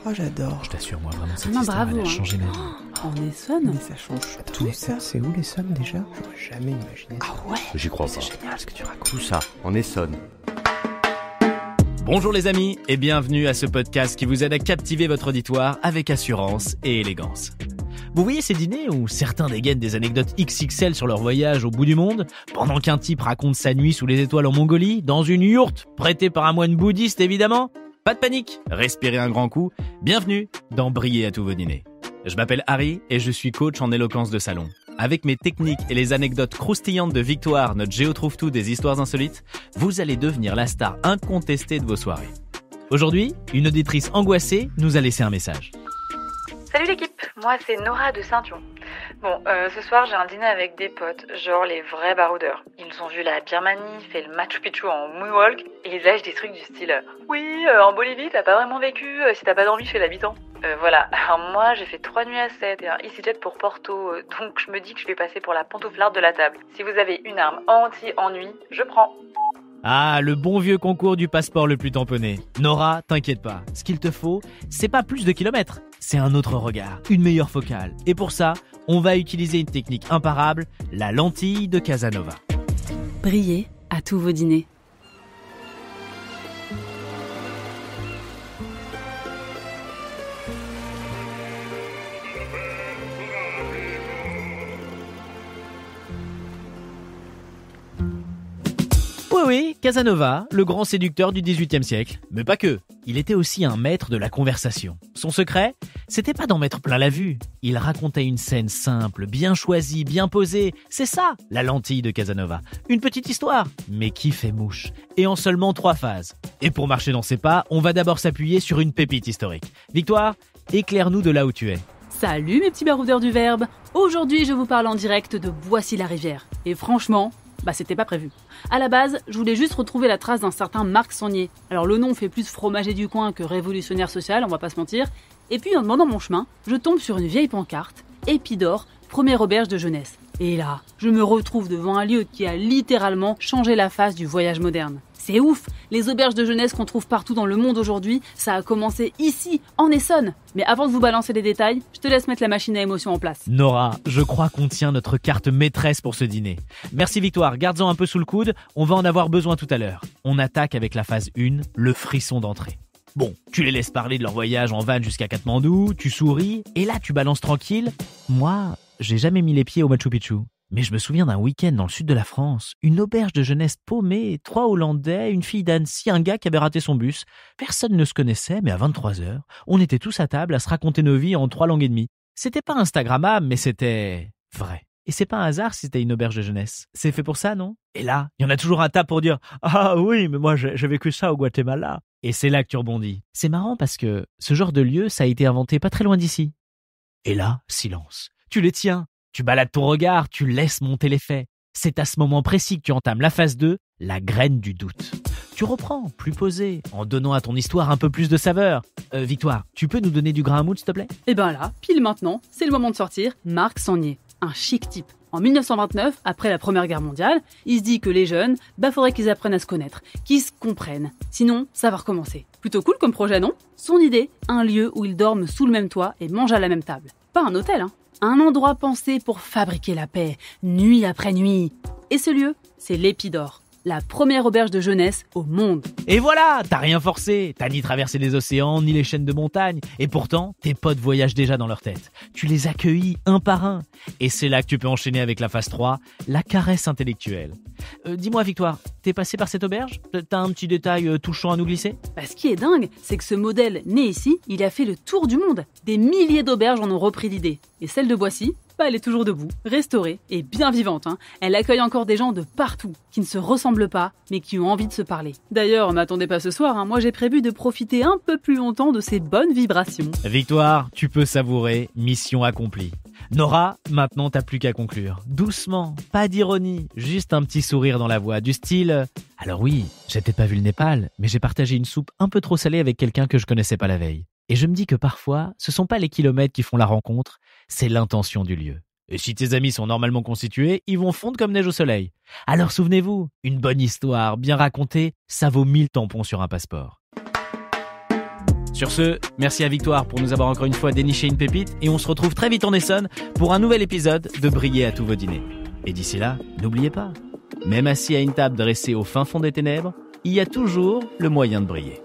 Oh, j'adore. Je t'assure, moi, vraiment, cette Non, histoire, bravo, elle a hein. changé ma vie. En Essonne. Mais ça change tout Mais ça. c'est où l'Essonne déjà? J'aurais jamais imaginé. Ah ouais. J'y crois pas. C'est génial ce que tu racontes. Tout ça, en Essonne. Bonjour les amis et bienvenue à ce podcast qui vous aide à captiver votre auditoire avec assurance et élégance. Vous voyez ces dîners où certains dégainent des anecdotes XXL sur leur voyage au bout du monde, pendant qu'un type raconte sa nuit sous les étoiles en Mongolie, dans une yourte prêtée par un moine bouddhiste évidemment? Pas de panique, respirez un grand coup, bienvenue dans Briller à tous vos dîners. Je m'appelle Harry et je suis coach en éloquence de salon. Avec mes techniques et les anecdotes croustillantes de Victoire, notre géotrouve-tout des histoires insolites, vous allez devenir la star incontestée de vos soirées. Aujourd'hui, une auditrice angoissée nous a laissé un message. Salut l'équipe, moi c'est Nora de Saint-Yon. Bon, ce soir j'ai un dîner avec des potes, genre les vrais baroudeurs. Ils ont vu la Birmanie, fait le Machu Picchu en moonwalk, et ils lâchent des trucs du style « Oui, en Bolivie t'as pas vraiment vécu, si t'as pas dormi chez l'habitant ». Voilà, alors moi j'ai fait 3 nuits à 7 et un EasyJet pour Porto, donc je me dis que je vais passer pour la pantouflarde de la table. Si vous avez une arme anti-ennui, je prends. Ah, le bon vieux concours du passeport le plus tamponné. Nora, t'inquiète pas. Ce qu'il te faut, c'est pas plus de kilomètres. C'est un autre regard, une meilleure focale. Et pour ça, on va utiliser une technique imparable, la lentille de Casanova. Brillez à tous vos dîners. Oui, Casanova, le grand séducteur du XVIIIe siècle. Mais pas que. Il était aussi un maître de la conversation. Son secret, c'était pas d'en mettre plein la vue. Il racontait une scène simple, bien choisie, bien posée. C'est ça, la lentille de Casanova. Une petite histoire, mais qui fait mouche. Et en seulement 3 phases. Et pour marcher dans ses pas, on va d'abord s'appuyer sur une pépite historique. Victoire, éclaire-nous de là où tu es. Salut mes petits baroudeurs du verbe. Aujourd'hui, je vous parle en direct de Boissy-la-Rivière. Et franchement, c'était pas prévu. À la base, je voulais juste retrouver la trace d'un certain Marc Sangnier. Alors le nom fait plus fromager du coin que révolutionnaire social, on va pas se mentir. Et puis en demandant mon chemin, je tombe sur une vieille pancarte, Épidore, première auberge de jeunesse. Et là, je me retrouve devant un lieu qui a littéralement changé la face du voyage moderne. C'est ouf! Les auberges de jeunesse qu'on trouve partout dans le monde aujourd'hui, ça a commencé ici, en Essonne. Mais avant de vous balancer les détails, je te laisse mettre la machine à émotion en place. Nora, je crois qu'on tient notre carte maîtresse pour ce dîner. Merci Victoire, garde-en un peu sous le coude, on va en avoir besoin tout à l'heure. On attaque avec la phase 1, le frisson d'entrée. Bon, tu les laisses parler de leur voyage en van jusqu'à Katmandou, tu souris, et là tu balances tranquille. Moi, j'ai jamais mis les pieds au Machu Picchu. Mais je me souviens d'un week-end dans le sud de la France, une auberge de jeunesse paumée, 3 Hollandais, une fille d'Annecy, un gars qui avait raté son bus. Personne ne se connaissait, mais à 23h, on était tous à table à se raconter nos vies en 3 langues et demie. C'était pas Instagrammable, mais c'était vrai. Et c'est pas un hasard si c'était une auberge de jeunesse. C'est fait pour ça, non? Et là, il y en a toujours un tas pour dire « Ah oui, mais moi j'ai vécu ça au Guatemala ». Et c'est là que tu rebondis. C'est marrant parce que ce genre de lieu, ça a été inventé pas très loin d'ici. Et là, silence. Tu les tiens. Tu balades ton regard, tu laisses monter les faits. C'est à ce moment précis que tu entames la phase 2, la graine du doute. Tu reprends, plus posé, en donnant à ton histoire un peu plus de saveur. Victoire, tu peux nous donner du grain à moudre, s'il te plaît? Et ben là, pile maintenant, c'est le moment de sortir Marc Sangnier, un chic type. En 1929, après la Première Guerre mondiale, il se dit que les jeunes, faudrait qu'ils apprennent à se connaître, qu'ils se comprennent. Sinon, ça va recommencer. Plutôt cool comme projet, non? Son idée, un lieu où ils dorment sous le même toit et mangent à la même table. Pas un hôtel, hein. Un endroit pensé pour fabriquer la paix, nuit après nuit. Et ce lieu, c'est l'Épidore, la première auberge de jeunesse au monde. Et voilà, t'as rien forcé, t'as ni traversé les océans, ni les chaînes de montagnes. Et pourtant, tes potes voyagent déjà dans leur tête. Tu les accueillis un par un. Et c'est là que tu peux enchaîner avec la phase 3, la caresse intellectuelle. Dis-moi Victoire, t'es passé par cette auberge? T'as un petit détail touchant à nous glisser? Ce qui est dingue, c'est que ce modèle, né ici, il a fait le tour du monde. Des milliers d'auberges en ont repris l'idée. Et celle de Boissy, elle est toujours debout, restaurée et bien vivante. Elle accueille encore des gens de partout, qui ne se ressemblent pas, mais qui ont envie de se parler. D'ailleurs, m'attendez pas ce soir, moi j'ai prévu de profiter un peu plus longtemps de ces bonnes vibrations. Victoire, tu peux savourer, mission accomplie. Nora, maintenant t'as plus qu'à conclure. Doucement, pas d'ironie, juste un petit sourire dans la voix, du style « Alors oui, j'ai peut-être pas vu le Népal, mais j'ai partagé une soupe un peu trop salée avec quelqu'un que je connaissais pas la veille. Et je me dis que parfois, ce sont pas les kilomètres qui font la rencontre, c'est l'intention du lieu. Et si tes amis sont normalement constitués, ils vont fondre comme neige au soleil. Alors souvenez-vous, une bonne histoire, bien racontée, ça vaut 1000 tampons sur un passeport. » Sur ce, merci à Victoire pour nous avoir encore une fois déniché une pépite et on se retrouve très vite en Essonne pour un nouvel épisode de Briller à tous vos dîners. Et d'ici là, n'oubliez pas, même assis à une table dressée au fin fond des ténèbres, il y a toujours le moyen de briller.